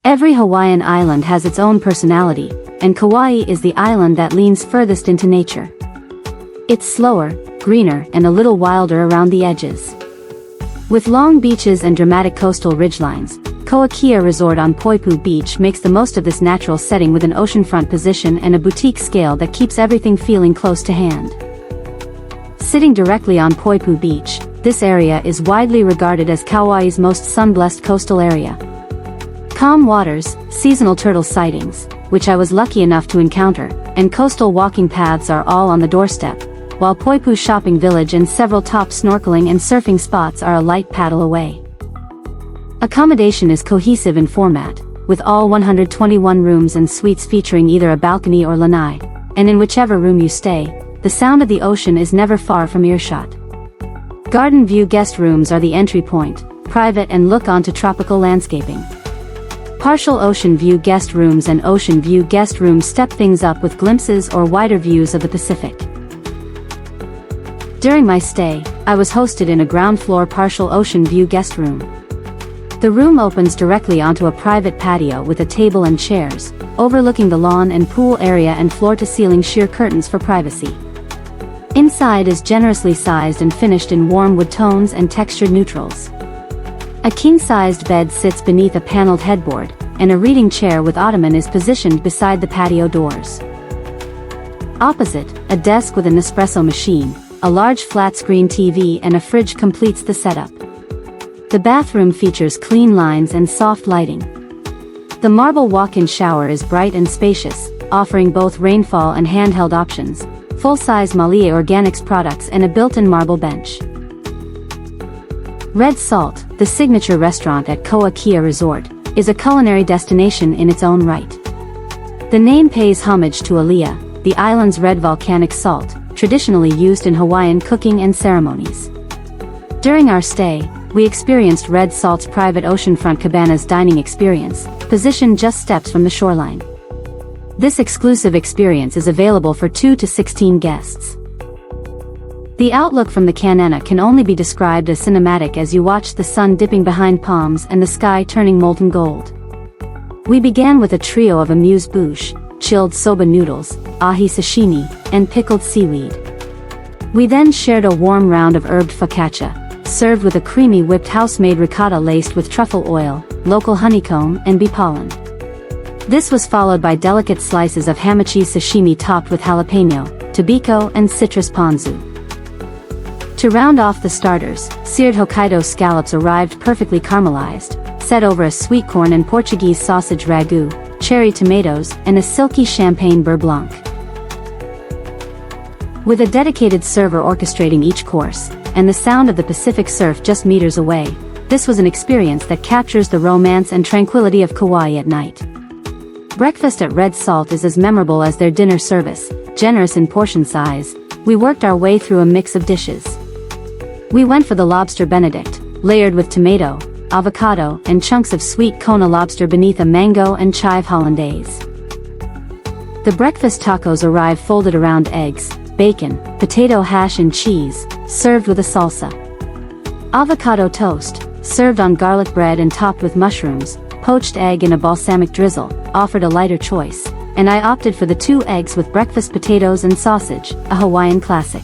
Every Hawaiian island has its own personality, and Kauai is the island that leans furthest into nature. It's slower, greener, and a little wilder around the edges. With long beaches and dramatic coastal ridgelines, Koʻa Kea Resort on Poipu Beach makes the most of this natural setting with an oceanfront position and a boutique scale that keeps everything feeling close to hand. Sitting directly on Poipu Beach, this area is widely regarded as Kauai's most sun-blessed coastal area. Calm waters, seasonal turtle sightings, which I was lucky enough to encounter, and coastal walking paths are all on the doorstep, while Poipu Shopping Village and several top snorkeling and surfing spots are a light paddle away. Accommodation is cohesive in format, with all 121 rooms and suites featuring either a balcony or lanai, and in whichever room you stay, the sound of the ocean is never far from earshot. Garden view guest rooms are the entry point, private and look onto tropical landscaping. Partial ocean view guest rooms and ocean view guest rooms step things up with glimpses or wider views of the Pacific. During my stay, I was hosted in a ground floor partial ocean view guest room. The room opens directly onto a private patio with a table and chairs, overlooking the lawn and pool area and floor-to-ceiling sheer curtains for privacy. Inside is generously sized and finished in warm wood tones and textured neutrals. A king-sized bed sits beneath a paneled headboard, and a reading chair with ottoman is positioned beside the patio doors. Opposite, a desk with an espresso machine, a large flat-screen TV and a fridge completes the setup. The bathroom features clean lines and soft lighting. The marble walk-in shower is bright and spacious, offering both rainfall and handheld options, full-size Malie Organics products and a built-in marble bench. Red Salt, the signature restaurant at Koʻa Kea Resort, is a culinary destination in its own right. The name pays homage to aloha, the island's red volcanic salt, traditionally used in Hawaiian cooking and ceremonies. During our stay, we experienced Red Salt's private oceanfront cabanas dining experience, positioned just steps from the shoreline. This exclusive experience is available for 2 to 16 guests. The outlook from the canana can only be described as cinematic as you watch the sun dipping behind palms and the sky turning molten gold. We began with a trio of amuse-bouche, chilled soba noodles, ahi sashimi, and pickled seaweed. We then shared a warm round of herbed focaccia, served with a creamy whipped house-made ricotta laced with truffle oil, local honeycomb, and bee pollen. This was followed by delicate slices of hamachi sashimi topped with jalapeno, tobiko, and citrus ponzu. To round off the starters, seared Hokkaido scallops arrived perfectly caramelized, set over a sweet corn and Portuguese sausage ragu, cherry tomatoes, and a silky champagne beurre blanc. With a dedicated server orchestrating each course, and the sound of the Pacific surf just meters away, this was an experience that captures the romance and tranquility of Kauai at night. Breakfast at Red Salt is as memorable as their dinner service, generous in portion size. We worked our way through a mix of dishes. We went for the lobster benedict, layered with tomato, avocado, and chunks of sweet Kona lobster beneath a mango and chive hollandaise. The breakfast tacos arrive folded around eggs, bacon, potato hash and cheese, served with a salsa. Avocado toast, served on garlic bread and topped with mushrooms, poached egg in a balsamic drizzle, offered a lighter choice, and I opted for the 2 eggs with breakfast potatoes and sausage, a Hawaiian classic.